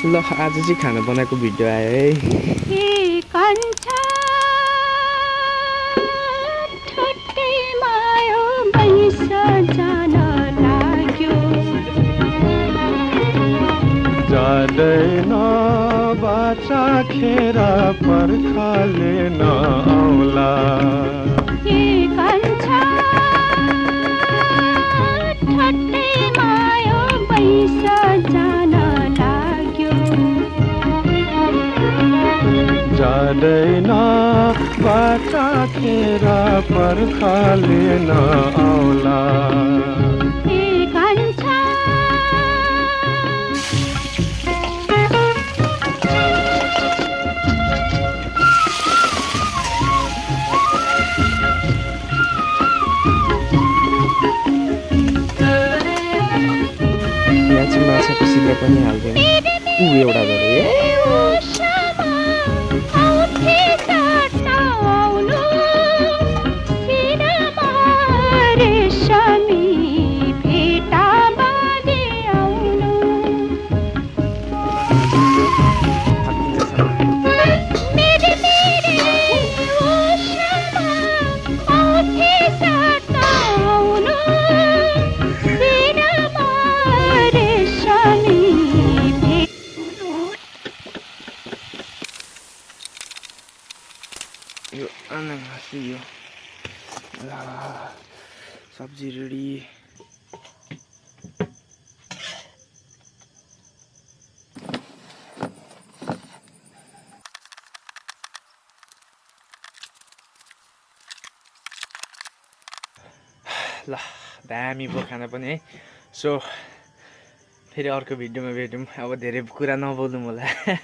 ल आज चाहिँ खाना बनाएको भिडियो आयो है। जाँदैन बाचा खेर पर्खाले नआउला जाँदैन बाचा खेर पर्खाले नआउला यहाँ चाहिँ माछाको सिद्र पनि हाल्दैन। एउटा गरे यो अनानास यो सब्जी रेडी। ल दामी भयो खाना पनि है। सो फेरि अर्को भिडियोमा भेटौँ। अब धेरै कुरा नबोलौँ होला।